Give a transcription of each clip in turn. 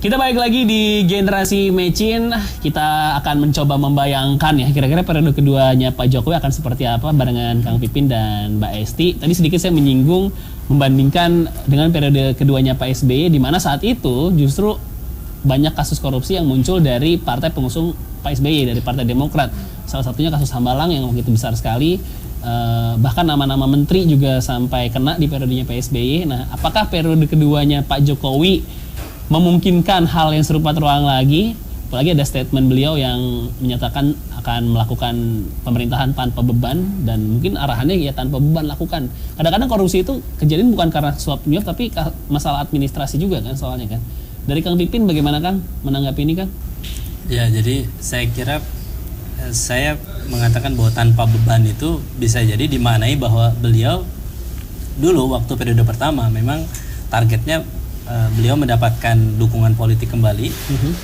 Kita balik lagi di Generasi Mecin. Kita akan mencoba membayangkan ya kira-kira periode keduanya Pak Jokowi akan seperti apa barengan Kang Pipin dan Mbak Esti. Tadi sedikit saya menyinggung membandingkan dengan periode keduanya Pak SBY, di mana saat itu justru banyak kasus korupsi yang muncul dari partai pengusung Pak SBY, dari Partai Demokrat. Salah satunya kasus Hambalang yang begitu besar sekali. Bahkan nama-nama menteri juga sampai kena di periodenya Pak SBY. Nah, apakah periode keduanya Pak Jokowi memungkinkan hal yang serupa terulang lagi? Apalagi ada statement beliau yang menyatakan akan melakukan pemerintahan tanpa beban, dan mungkin arahannya ya tanpa beban lakukan. Kadang-kadang korupsi itu kejadian bukan karena suap menyuap, tapi masalah administrasi juga kan soalnya kan. Dari Kang Pipin bagaimana Kang menanggapi ini Kang? Ya, jadi saya kira saya mengatakan bahwa tanpa beban itu bisa jadi dimaknai bahwa beliau dulu waktu periode pertama memang targetnya beliau mendapatkan dukungan politik kembali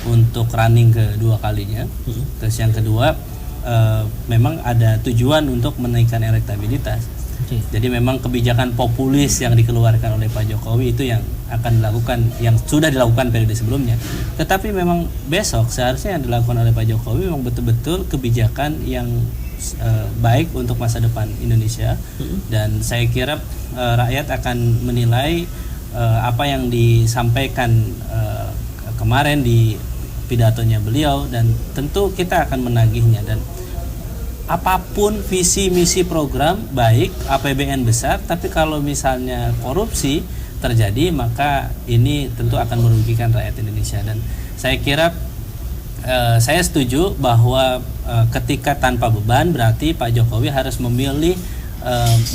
untuk running kedua kalinya. Terus yang kedua memang ada tujuan untuk menaikkan elektabilitas. Jadi memang kebijakan populis yang dikeluarkan oleh Pak Jokowi itu yang akan dilakukan, yang sudah dilakukan periode sebelumnya. Tetapi memang besok seharusnya yang dilakukan oleh Pak Jokowi memang betul-betul kebijakan yang baik untuk masa depan Indonesia. Dan saya kira rakyat akan menilai apa yang disampaikan kemarin di pidatonya beliau, dan tentu kita akan menagihnya. Dan apapun visi misi program baik, APBN besar, tapi kalau misalnya korupsi terjadi, maka ini tentu akan merugikan rakyat Indonesia. Dan saya kira saya setuju bahwa ketika tanpa beban berarti Pak Jokowi harus memilih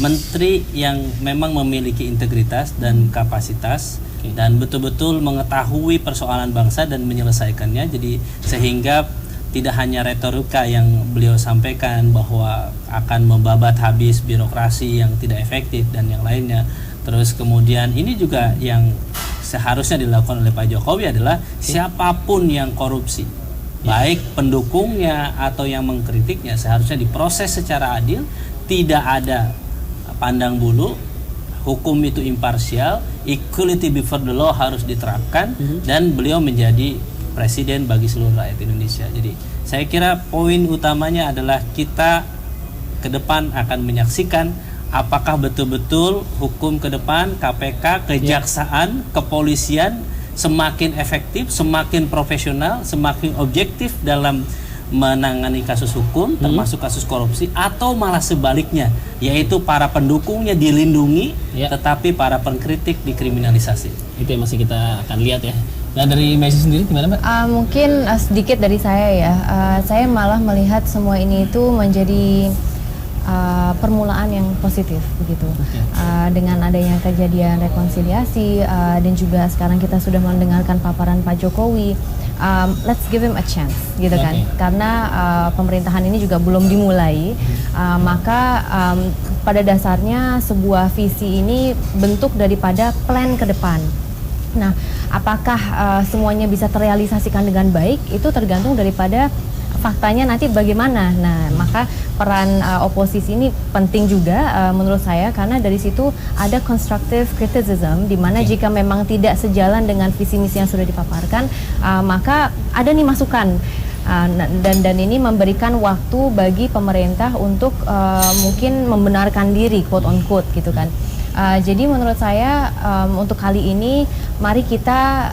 menteri yang memang memiliki integritas dan kapasitas dan betul-betul mengetahui persoalan bangsa dan menyelesaikannya. Jadi sehingga tidak hanya retorika yang beliau sampaikan bahwa akan membabat habis birokrasi yang tidak efektif dan yang lainnya. Terus kemudian ini juga yang seharusnya dilakukan oleh Pak Jokowi adalah siapapun yang korupsi, baik pendukungnya atau yang mengkritiknya, seharusnya diproses secara adil. Tidak ada pandang bulu, hukum itu imparsial, equality before the law harus diterapkan, dan beliau menjadi presiden bagi seluruh rakyat Indonesia. Jadi saya kira poin utamanya adalah kita ke depan akan menyaksikan apakah betul-betul hukum ke depan, KPK, kejaksaan, kepolisian semakin efektif, semakin profesional, semakin objektif dalam menangani kasus hukum termasuk kasus korupsi, atau malah sebaliknya, yaitu para pendukungnya dilindungi tetapi para pengkritik dikriminalisasi. Itu yang masih kita akan lihat ya. Nah, dari Messi sendiri gimana Mbak? Mungkin sedikit dari saya ya, saya malah melihat semua ini itu menjadi permulaan yang positif begitu. Dengan adanya kejadian rekonsiliasi dan juga sekarang kita sudah mendengarkan paparan Pak Jokowi, let's give him a chance gitu kan. Karena pemerintahan ini juga belum dimulai, maka pada dasarnya sebuah visi ini bentuk daripada plan ke depan. Nah, apakah semuanya bisa terrealisasikan dengan baik itu tergantung daripada faktanya nanti bagaimana. Nah, maka peran oposisi ini penting juga menurut saya, karena dari situ ada constructive criticism, di mana jika memang tidak sejalan dengan visi misi yang sudah dipaparkan, maka ada nih masukan. Dan ini memberikan waktu bagi pemerintah untuk mungkin membenarkan diri, quote on quote gitu kan. Jadi menurut saya untuk kali ini mari kita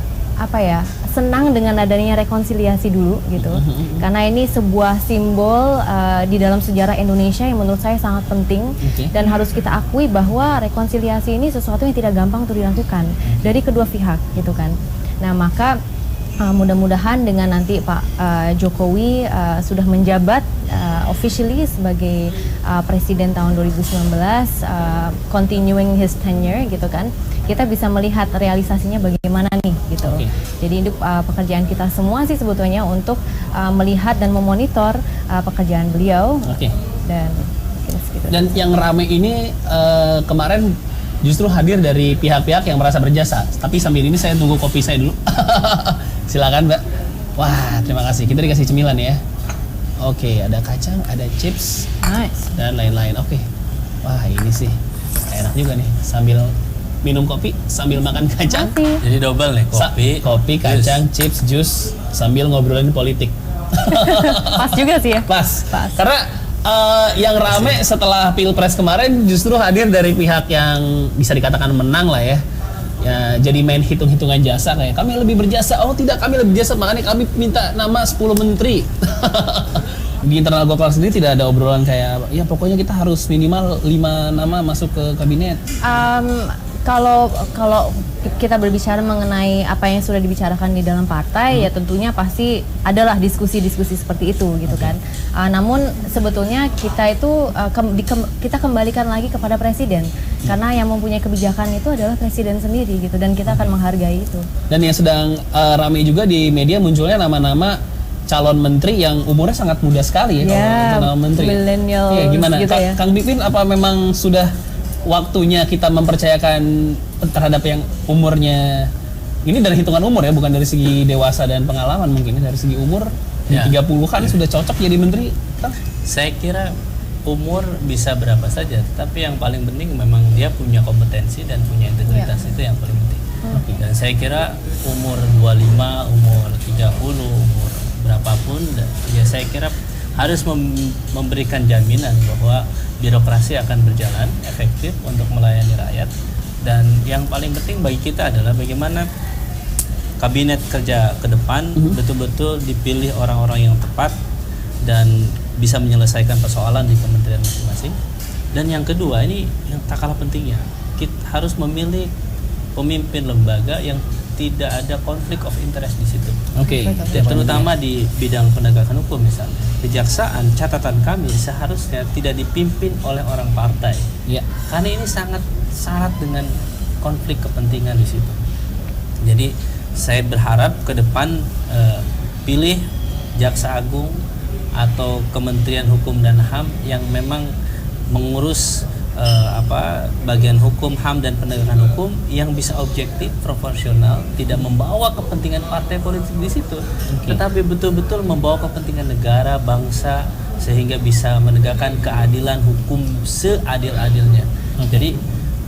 senang dengan adanya rekonsiliasi dulu gitu, karena ini sebuah simbol di dalam sejarah Indonesia yang menurut saya sangat penting, dan harus kita akui bahwa rekonsiliasi ini sesuatu yang tidak gampang untuk dilakukan dari kedua pihak gitu kan. Nah, maka mudah-mudahan dengan nanti Pak Jokowi sudah menjabat officially sebagai presiden tahun 2019, continuing his tenure gitu kan, kita bisa melihat realisasinya bagaimana nih gitu. Jadi itu pekerjaan kita semua sih sebetulnya untuk melihat dan memonitor pekerjaan beliau. Dan yang ramai ini kemarin justru hadir dari pihak-pihak yang merasa berjasa. Tapi sambil ini saya tunggu kopi saya dulu. Silakan Mbak. Wah, terima kasih. Kita dikasih cemilan ya. Oke, ada kacang, ada chips, dan lain-lain. Wah, ini sih enak juga nih sambil minum kopi sambil makan kacang. Masih. Jadi double nih, Kopi, kacang, chips, jus sambil ngobrolin politik. Pas juga sih ya. Pas. Pas. Karena yang rame setelah Pilpres kemarin justru hadir dari pihak yang bisa dikatakan menang lah ya. Ya, jadi main hitung-hitungan jasa kayak kami lebih berjasa. Oh tidak, kami lebih berjasa, makanya kami minta nama 10 menteri. Di internal Golkar sendiri tidak ada obrolan kayak ya pokoknya kita harus minimal 5 nama masuk ke kabinet. Kalau kita berbicara mengenai apa yang sudah dibicarakan di dalam partai, ya tentunya pasti adalah diskusi-diskusi seperti itu gitu kan. Namun sebetulnya kita itu kita kembalikan lagi kepada presiden, karena yang mempunyai kebijakan itu adalah presiden sendiri gitu, dan kita akan menghargai itu. Dan yang sedang ramai juga di media munculnya nama-nama calon menteri yang umurnya sangat muda sekali ya, kalau calon menteri. Millennials Iya, gimana? gitu ya. Kang Pipin, apa memang sudah waktunya kita mempercayakan terhadap yang umurnya ini dari hitungan umur ya, bukan dari segi dewasa dan pengalaman, mungkin dari segi umur di 30-an sudah cocok jadi menteri? Saya kira umur bisa berapa saja, tapi yang paling penting memang dia punya kompetensi dan punya integritas, itu yang paling penting. Dan saya kira umur 25, umur 30, umur berapapun, ya saya kira harus memberikan jaminan bahwa birokrasi akan berjalan efektif untuk melayani rakyat. Dan yang paling penting bagi kita adalah bagaimana kabinet kerja ke depan betul-betul dipilih orang-orang yang tepat dan bisa menyelesaikan persoalan di kementerian masing-masing. Dan yang kedua, ini yang tak kalah pentingnya, kita harus memilih pemimpin lembaga yang tidak ada konflik of interest di situ. Oke. Terutama di bidang penegakan hukum misalnya. Kejaksaan, catatan kami seharusnya tidak dipimpin oleh orang partai. Ya. Karena ini sangat syarat dengan konflik kepentingan di situ. Jadi saya berharap ke depan pilih Jaksa Agung atau Kementerian Hukum dan HAM yang memang mengurus bagian hukum, HAM dan penegakan hukum yang bisa objektif, proporsional, tidak membawa kepentingan partai politik di situ, tetapi betul-betul membawa kepentingan negara, bangsa, sehingga bisa menegakkan keadilan hukum seadil-adilnya. Jadi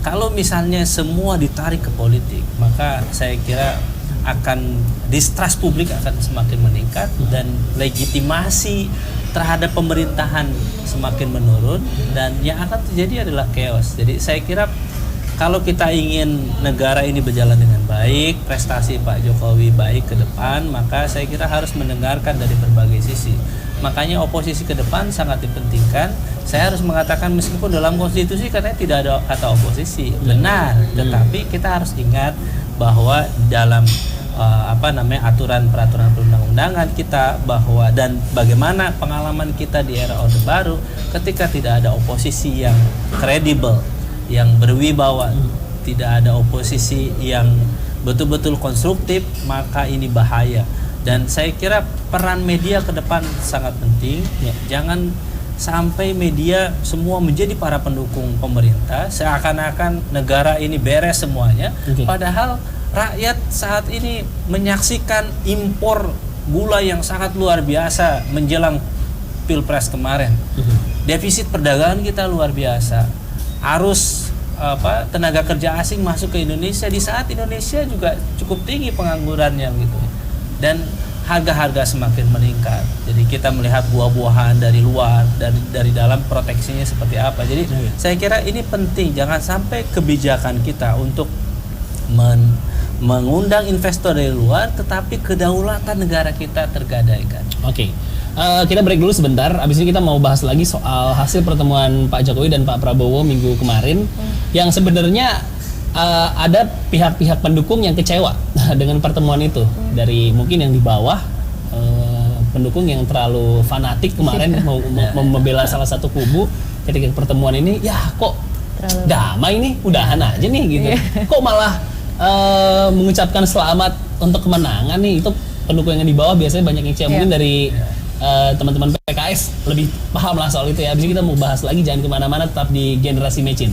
kalau misalnya semua ditarik ke politik, maka saya kira akan distrust publik akan semakin meningkat dan legitimasi terhadap pemerintahan semakin menurun, dan yang akan terjadi adalah chaos. Jadi saya kira kalau kita ingin negara ini berjalan dengan baik, prestasi Pak Jokowi baik ke depan, maka saya kira harus mendengarkan dari berbagai sisi. Makanya oposisi ke depan sangat dipentingkan. Saya harus mengatakan meskipun dalam konstitusi katanya tidak ada kata oposisi, benar, tetapi kita harus ingat bahwa dalam aturan peraturan perundang-undangan kita, bahwa dan bagaimana pengalaman kita di era Orde Baru ketika tidak ada oposisi yang kredibel, yang berwibawa, tidak ada oposisi yang betul-betul konstruktif, maka ini bahaya. Dan saya kira peran media ke depan sangat penting. Jangan sampai media semua menjadi para pendukung pemerintah, seakan-akan negara ini beres semuanya, padahal rakyat saat ini menyaksikan impor gula yang sangat luar biasa menjelang Pilpres kemarin. Defisit perdagangan kita luar biasa. Arus tenaga kerja asing masuk ke Indonesia di saat Indonesia juga cukup tinggi penganggurannya gitu. Dan harga-harga semakin meningkat. Jadi kita melihat buah-buahan dari luar, dari dalam proteksinya seperti apa. Jadi saya kira ini penting, jangan sampai kebijakan kita untuk mengundang investor dari luar, tetapi kedaulatan negara kita tergadaikan. Oke. Kita break dulu sebentar. Abis ini kita mau bahas lagi soal hasil pertemuan Pak Jokowi dan Pak Prabowo minggu kemarin, yang sebenarnya ada pihak-pihak pendukung yang kecewa dengan pertemuan itu. Dari mungkin yang di bawah, pendukung yang terlalu fanatik kemarin mau membela salah satu kubu ketika pertemuan ini. Ya kok damai nih, udahan aja nih gitu. Kok malah mengucapkan selamat untuk kemenangan nih. Itu pendukung yang di bawah biasanya banyak yang kecewa. Mungkin dari teman-teman PKS lebih paham lah soal itu ya. Abis ini kita mau bahas lagi, jangan kemana-mana, tetap di Generasi Mecin.